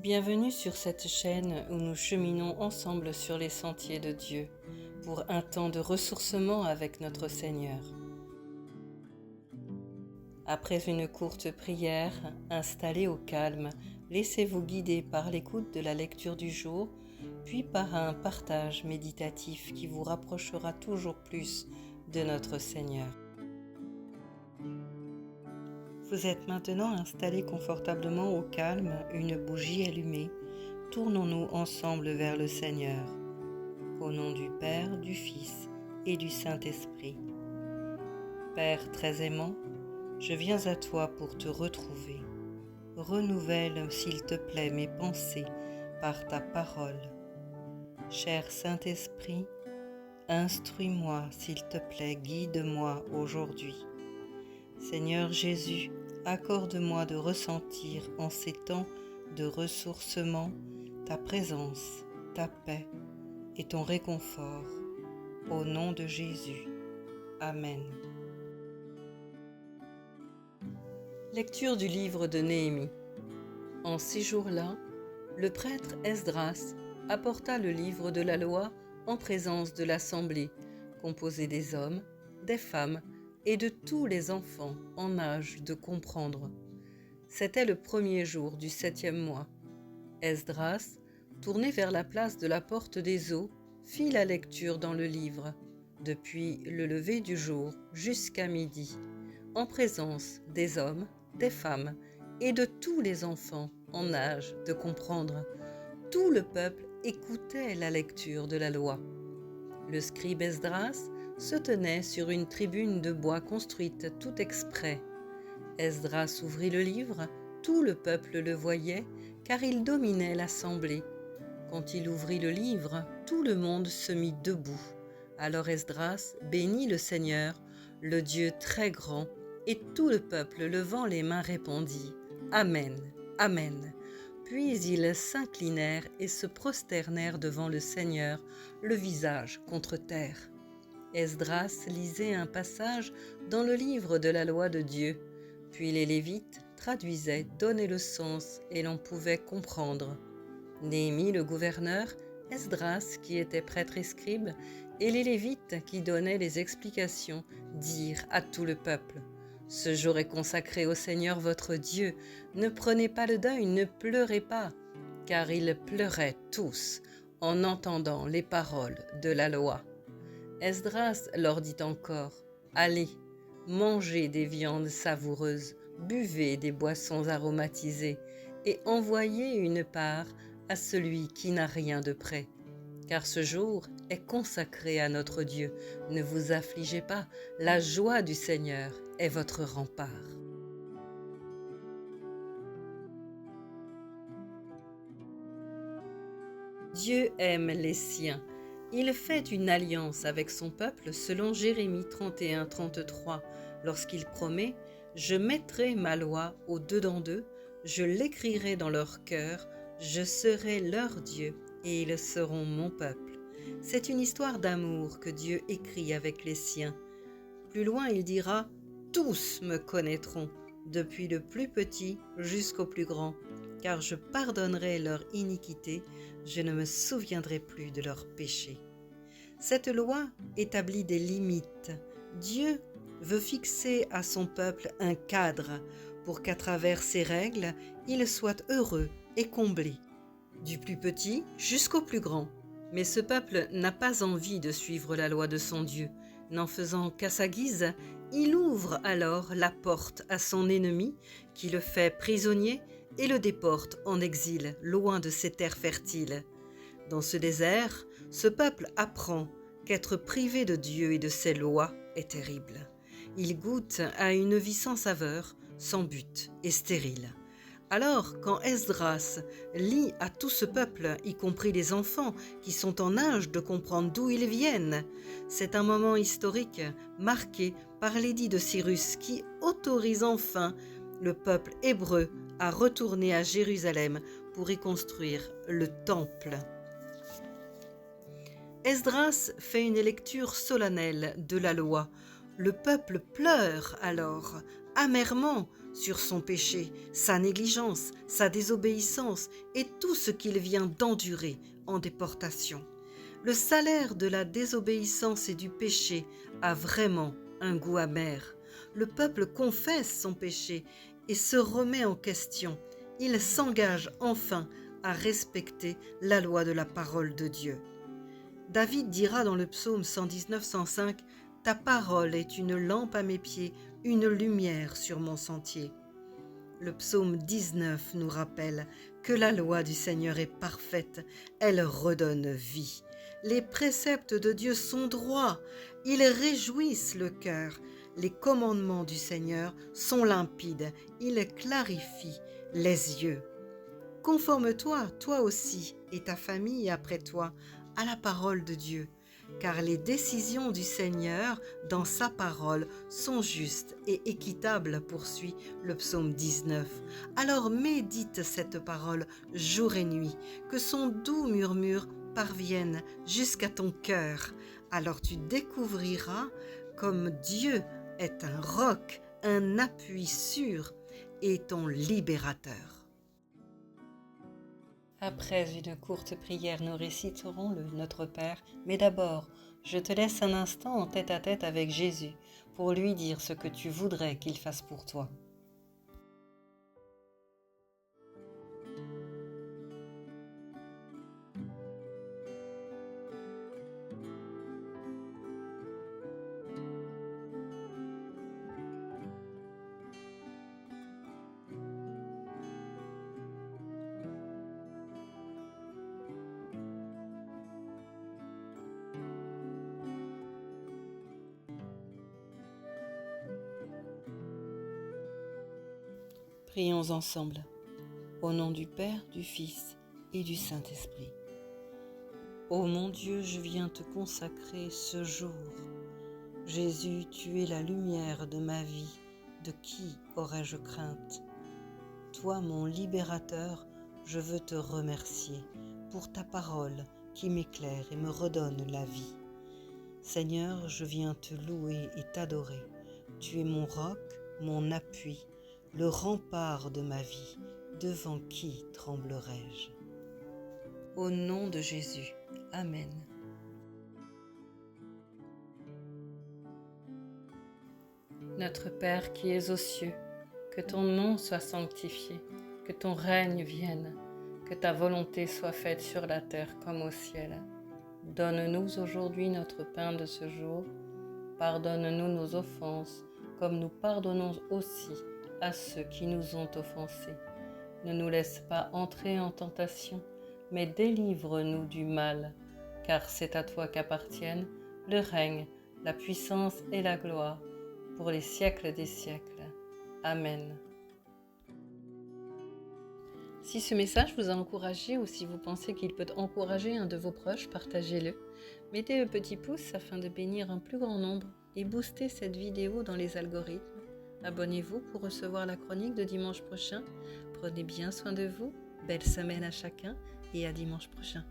Bienvenue sur cette chaîne où nous cheminons ensemble sur les sentiers de Dieu pour un temps de ressourcement avec notre Seigneur. Après une courte prière, installée au calme, laissez-vous guider par l'écoute de la lecture du jour, puis par un partage méditatif qui vous rapprochera toujours plus de notre Seigneur. Vous êtes maintenant installé confortablement au calme, une bougie allumée. Tournons-nous ensemble vers le Seigneur. Au nom du Père, du Fils et du Saint-Esprit. Père très aimant, je viens à toi pour te retrouver. Renouvelle, s'il te plaît, mes pensées par ta parole. Cher Saint-Esprit, instruis-moi, s'il te plaît, guide-moi aujourd'hui. Seigneur Jésus, accorde-moi de ressentir en ces temps de ressourcement ta présence, ta paix et ton réconfort. Au nom de Jésus. Amen. Lecture du livre de Néhémie. En ces jours-là, le prêtre Esdras apporta le livre de la loi en présence de l'assemblée, composée des hommes, des femmes et de tous les enfants en âge de comprendre. C'était le premier jour du 7e mois. Esdras, tourné vers la place de la porte des eaux, fit la lecture dans le livre, depuis le lever du jour jusqu'à midi, en présence des hommes, des femmes et de tous les enfants en âge de comprendre. Tout le peuple écoutait la lecture de la loi. Le scribe Esdras se tenait sur une tribune de bois construite tout exprès. Esdras ouvrit le livre, tout le peuple le voyait, car il dominait l'assemblée. Quand il ouvrit le livre, tout le monde se mit debout. Alors Esdras bénit le Seigneur, le Dieu très grand, et tout le peuple levant les mains répondit « Amen, Amen ». Puis ils s'inclinèrent et se prosternèrent devant le Seigneur, le visage contre terre. Esdras lisait un passage dans le livre de la loi de Dieu, puis les Lévites traduisaient, donnaient le sens et l'on pouvait comprendre. Néhémie le gouverneur, Esdras qui était prêtre et scribe, et les Lévites qui donnaient les explications dirent à tout le peuple « Ce jour est consacré au Seigneur votre Dieu, ne prenez pas le deuil, ne pleurez pas » car ils pleuraient tous en entendant les paroles de la loi. Esdras leur dit encore « Allez, mangez des viandes savoureuses, buvez des boissons aromatisées et envoyez une part à celui qui n'a rien de près. Car ce jour est consacré à notre Dieu. Ne vous affligez pas, la joie du Seigneur est votre rempart. » Dieu aime les siens. Il fait une alliance avec son peuple selon Jérémie 31-33, lorsqu'il promet « Je mettrai ma loi au-dedans d'eux, je l'écrirai dans leur cœur, je serai leur Dieu et ils seront mon peuple. » C'est une histoire d'amour que Dieu écrit avec les siens. Plus loin, il dira « Tous me connaîtront, depuis le plus petit jusqu'au plus grand, car je pardonnerai leur iniquité, je ne me souviendrai plus de leurs péchés. » Cette loi établit des limites. Dieu veut fixer à son peuple un cadre pour qu'à travers ces règles, il soit heureux et comblé, du plus petit jusqu'au plus grand. Mais ce peuple n'a pas envie de suivre la loi de son Dieu. N'en faisant qu'à sa guise, il ouvre alors la porte à son ennemi qui le fait prisonnier et le déporte en exil, loin de ses terres fertiles. Dans ce désert, ce peuple apprend qu'être privé de Dieu et de ses lois est terrible. Il goûte à une vie sans saveur, sans but et stérile. Alors, quand Esdras lit à tout ce peuple, y compris les enfants qui sont en âge de comprendre d'où ils viennent, c'est un moment historique marqué par l'édit de Cyrus qui autorise enfin le peuple hébreu à retourner à Jérusalem pour y construire le temple. Esdras fait une lecture solennelle de la loi. Le peuple pleure alors, amèrement, sur son péché, sa négligence, sa désobéissance et tout ce qu'il vient d'endurer en déportation. Le salaire de la désobéissance et du péché a vraiment un goût amer. Le peuple confesse son péché et se remet en question. Il s'engage enfin à respecter la loi de la parole de Dieu. David dira dans le psaume 119-105 « Ta parole est une lampe à mes pieds, une lumière sur mon sentier ». Le psaume 19 nous rappelle que la loi du Seigneur est parfaite, elle redonne vie. Les préceptes de Dieu sont droits, ils réjouissent le cœur. Les commandements du Seigneur sont limpides, ils clarifient les yeux. Conforme-toi, toi aussi, et ta famille après toi, à la parole de Dieu, car les décisions du Seigneur dans sa parole sont justes et équitables, poursuit le psaume 19. Alors médite cette parole jour et nuit, que son doux murmure parvienne jusqu'à ton cœur. Alors tu découvriras comme Dieu est un roc, un appui sûr et ton libérateur. Après une courte prière, nous réciterons le Notre Père, mais d'abord, je te laisse un instant en tête-à-tête avec Jésus pour lui dire ce que tu voudrais qu'il fasse pour toi. Prions ensemble, au nom du Père, du Fils et du Saint-Esprit. Ô mon Dieu, je viens te consacrer ce jour. Jésus, tu es la lumière de ma vie, de qui aurais-je crainte? Toi, mon libérateur, je veux te remercier pour ta parole qui m'éclaire et me redonne la vie. Seigneur, je viens te louer et t'adorer. Tu es mon roc, mon appui, le rempart de ma vie, devant qui tremblerai-je? Au nom de Jésus, Amen. Notre Père qui es aux cieux, que ton nom soit sanctifié, que ton règne vienne, que ta volonté soit faite sur la terre comme au ciel. Donne-nous aujourd'hui notre pain de ce jour. Pardonne-nous nos offenses, comme nous pardonnons aussi à ceux qui nous ont offensés. Ne nous laisse pas entrer en tentation, mais délivre-nous du mal, car c'est à toi qu'appartiennent le règne, la puissance et la gloire, pour les siècles des siècles. Amen. Si ce message vous a encouragé ou si vous pensez qu'il peut encourager un de vos proches, partagez-le. Mettez le petit pouce afin de bénir un plus grand nombre et booster cette vidéo dans les algorithmes. Abonnez-vous pour recevoir la chronique de dimanche prochain. Prenez bien soin de vous. Belle semaine à chacun et à dimanche prochain.